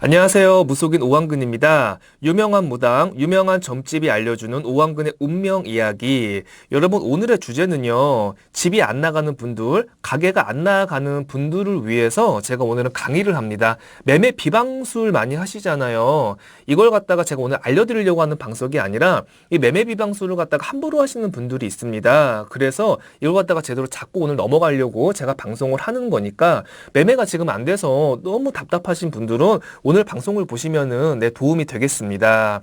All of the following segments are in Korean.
안녕하세요. 무속인 오한근입니다. 유명한 무당, 유명한 점집이 알려주는 오한근의 운명 이야기. 여러분, 오늘의 주제는요, 집이 안 나가는 분들, 가게가 안 나가는 분들을 위해서 제가 오늘은 강의를 합니다. 매매 비방술 많이 하시잖아요. 이걸 갖다가 제가 오늘 알려드리려고 하는 방송이 아니라 이 매매 비방술을 갖다가 함부로 하시는 분들이 있습니다. 그래서 이걸 갖다가 제대로 잡고 오늘 넘어가려고 제가 방송을 하는 거니까 매매가 지금 안 돼서 너무 답답하신 분들은 오늘 방송을 보시면은 내 도움이 되겠습니다.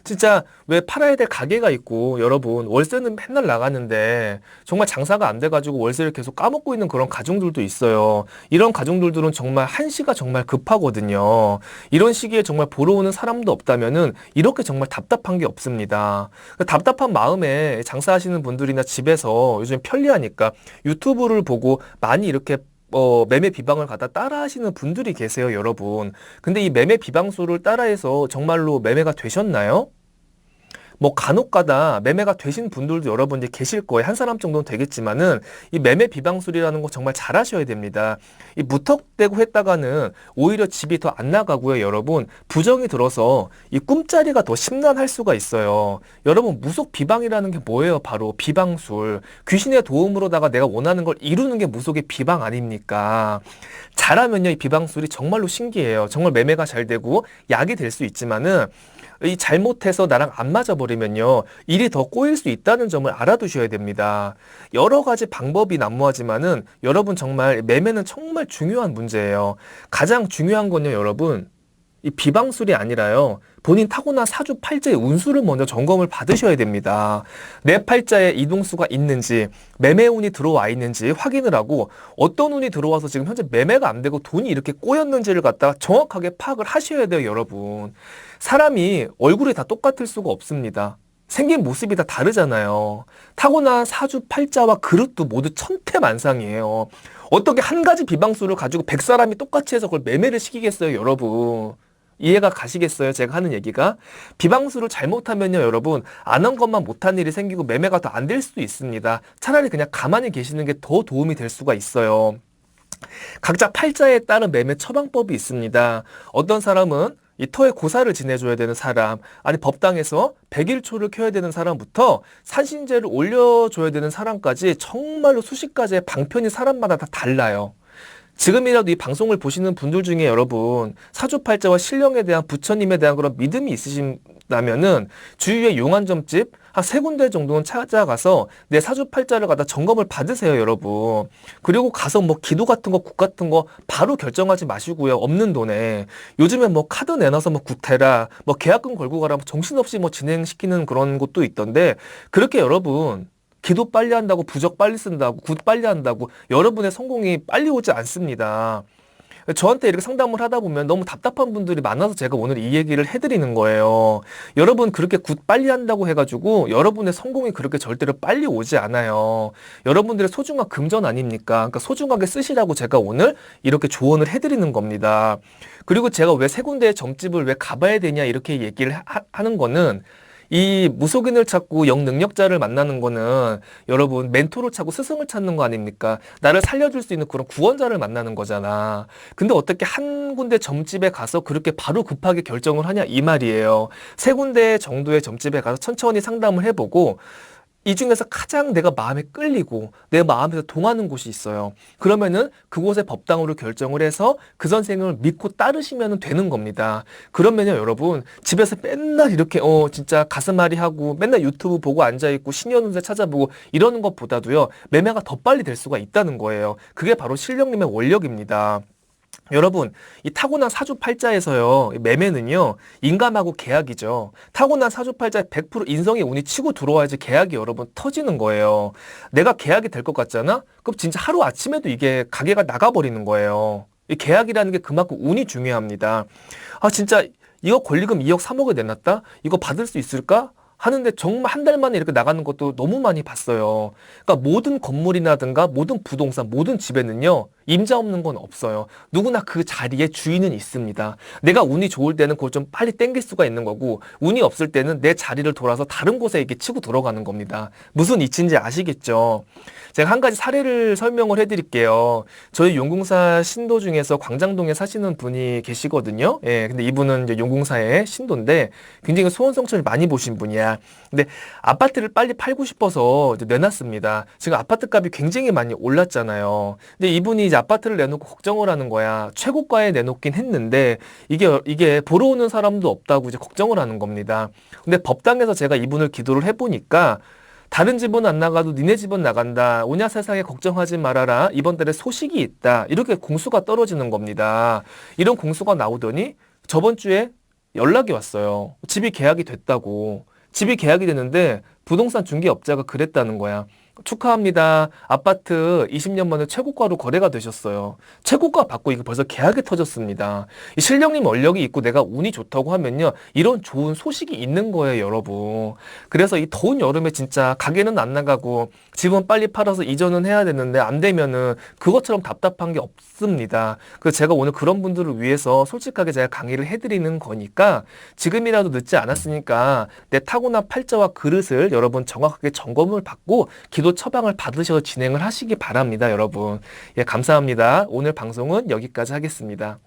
진짜 왜 팔아야 될 가게가 있고 여러분 월세는 맨날 나가는데 정말 장사가 안 돼가지고 월세를 계속 까먹고 있는 그런 가정들도 있어요. 이런 가정들은 정말 한시가 정말 급하거든요. 이런 시기에 정말 보러 오는 사람도 없다면은 이렇게 정말 답답한 게 없습니다. 답답한 마음에 장사하시는 분들이나 집에서 요즘 편리하니까 유튜브를 보고 많이 이렇게 매매 비방을 갖다 따라 하시는 분들이 계세요, 여러분. 근데 이 매매 비방소를 따라해서 정말로 매매가 되셨나요? 뭐 간혹 가다 매매가 되신 분들도 여러분 이제 계실 거예요. 한 사람 정도는 되겠지만은 이 매매 비방술이라는 거 정말 잘 하셔야 됩니다. 이 무턱대고 했다가는 오히려 집이 더 안 나가고요, 여러분. 부정이 들어서 이 꿈자리가 더 심란할 수가 있어요. 여러분 무속 비방이라는 게 뭐예요? 바로 비방술. 귀신의 도움으로다가 내가 원하는 걸 이루는 게 무속의 비방 아닙니까? 잘하면요, 이 비방술이 정말로 신기해요. 정말 매매가 잘 되고 약이 될 수 있지만은 이 잘못해서 나랑 안 맞아버리면요, 일이 더 꼬일 수 있다는 점을 알아두셔야 됩니다. 여러 가지 방법이 난무하지만은 여러분 정말 매매는 정말 중요한 문제예요. 가장 중요한 건요, 여러분. 이 비방술이 아니라요, 본인 타고난 사주 팔자의 운수를 먼저 점검을 받으셔야 됩니다. 내 팔자에 이동수가 있는지, 매매 운이 들어와 있는지 확인을 하고 어떤 운이 들어와서 지금 현재 매매가 안 되고 돈이 이렇게 꼬였는지를 갖다가 정확하게 파악을 하셔야 돼요, 여러분. 사람이 얼굴이 다 똑같을 수가 없습니다. 생긴 모습이 다 다르잖아요. 타고난 사주 팔자와 그릇도 모두 천태만상이에요. 어떻게 한 가지 비방술을 가지고 100사람이 똑같이 해서 그걸 매매를 시키겠어요, 여러분. 이해가 가시겠어요? 제가 하는 얘기가. 비방술을 잘못하면요, 여러분, 안 한 것만 못한 일이 생기고 매매가 더 안 될 수도 있습니다. 차라리 그냥 가만히 계시는 게 더 도움이 될 수가 있어요. 각자 팔자에 따른 매매 처방법이 있습니다. 어떤 사람은 이 터에 고사를 지내줘야 되는 사람, 아니 법당에서 백일초를 켜야 되는 사람부터 산신제를 올려줘야 되는 사람까지 정말로 수십 가지의 방편이 사람마다 다 달라요. 지금이라도 이 방송을 보시는 분들 중에 여러분 사주팔자와 신령에 대한 부처님에 대한 그런 믿음이 있으신다면은 주위에 용안점집 한 3군데 정도는 찾아가서 내 사주팔자를 갖다 점검을 받으세요, 여러분. 그리고 가서 뭐 기도 같은 거, 국 같은 거 바로 결정하지 마시고요, 없는 돈에. 요즘에 뭐 카드 내놔서 뭐 구태라, 뭐 계약금 걸고 가라, 뭐 정신없이 뭐 진행시키는 그런 곳도 있던데, 그렇게 여러분 기도 빨리 한다고, 부적 빨리 쓴다고, 굿 빨리 한다고 여러분의 성공이 빨리 오지 않습니다. 저한테 이렇게 상담을 하다 보면 너무 답답한 분들이 많아서 제가 오늘 이 얘기를 해드리는 거예요. 여러분 그렇게 굿 빨리 한다고 해가지고 여러분의 성공이 그렇게 절대로 빨리 오지 않아요. 여러분들의 소중한 금전 아닙니까? 그러니까 소중하게 쓰시라고 제가 오늘 이렇게 조언을 해드리는 겁니다. 그리고 제가 왜 3군데의 점집을 왜 가봐야 되냐 이렇게 얘기를 하는 거는, 이 무속인을 찾고 영능력자를 만나는 거는 여러분 멘토를 찾고 스승을 찾는 거 아닙니까? 나를 살려줄 수 있는 그런 구원자를 만나는 거잖아. 근데 어떻게 한 군데 점집에 가서 그렇게 바로 급하게 결정을 하냐 이 말이에요. 3군데 정도의 점집에 가서 천천히 상담을 해보고 이 중에서 가장 내가 마음에 끌리고 내 마음에서 동하는 곳이 있어요. 그러면은 그곳에 법당으로 결정을 해서 그 선생을 믿고 따르시면 되는 겁니다. 그러면요, 여러분 집에서 맨날 이렇게 진짜 가슴앓이 하고 맨날 유튜브 보고 앉아있고 신년운세 찾아보고 이러는 것보다도요, 매매가 더 빨리 될 수가 있다는 거예요. 그게 바로 신령님의 원력입니다. 여러분, 이 타고난 사주팔자에서요, 매매는요, 인감하고 계약이죠. 타고난 사주팔자에 100% 인성의 운이 치고 들어와야지 계약이 여러분 터지는 거예요. 내가 계약이 될 것 같잖아? 그럼 진짜 하루아침에도 이게 가게가 나가버리는 거예요. 이 계약이라는 게 그만큼 운이 중요합니다. 아, 진짜 이거 권리금 2억 3억에 내놨다? 이거 받을 수 있을까? 하는데 정말 한 달 만에 이렇게 나가는 것도 너무 많이 봤어요. 그러니까 모든 건물이라든가 모든 부동산, 모든 집에는요, 임자 없는 건 없어요. 누구나 그 자리에 주인은 있습니다. 내가 운이 좋을 때는 그걸 좀 빨리 땡길 수가 있는 거고, 운이 없을 때는 내 자리를 돌아서 다른 곳에 이렇게 치고 들어가는 겁니다. 무슨 이치인지 아시겠죠? 제가 한 가지 사례를 설명을 해드릴게요. 저희 용궁사 신도 중에서 광장동에 사시는 분이 계시거든요. 예, 근데 이분은 이제 용궁사의 신도인데 굉장히 소원성취를 많이 보신 분이야. 근데 아파트를 빨리 팔고 싶어서 이제 내놨습니다. 지금 아파트 값이 굉장히 많이 올랐잖아요. 근데 이분이 이제 아파트를 내놓고 걱정을 하는 거야. 최고가에 내놓긴 했는데 이게 보러 오는 사람도 없다고 이제 걱정을 하는 겁니다. 근데 법당에서 제가 이분을 기도를 해보니까 다른 집은 안 나가도 니네 집은 나간다. 오냐 세상에 걱정하지 말아라. 이번 달에 소식이 있다. 이렇게 공수가 떨어지는 겁니다. 이런 공수가 나오더니 저번 주에 연락이 왔어요. 집이 계약이 됐다고. 집이 계약이 됐는데 부동산 중개업자가 그랬다는 거야. 축하합니다. 아파트 20년 만에 최고가로 거래가 되셨어요. 최고가 받고 이거 벌써 계약이 터졌습니다. 이 실력님 원력이 있고 내가 운이 좋다고 하면요. 이런 좋은 소식이 있는 거예요, 여러분. 그래서 이 더운 여름에 진짜 가게는 안 나가고 집은 빨리 팔아서 이전은 해야 되는데 안 되면은 그것처럼 답답한 게 없습니다. 그래서 제가 오늘 그런 분들을 위해서 솔직하게 제가 강의를 해드리는 거니까 지금이라도 늦지 않았으니까 내 타고난 팔자와 그릇을 여러분 정확하게 점검을 받고 기도 처방을 받으셔서 진행을 하시기 바랍니다, 여러분. 예, 감사합니다. 오늘 방송은 여기까지 하겠습니다.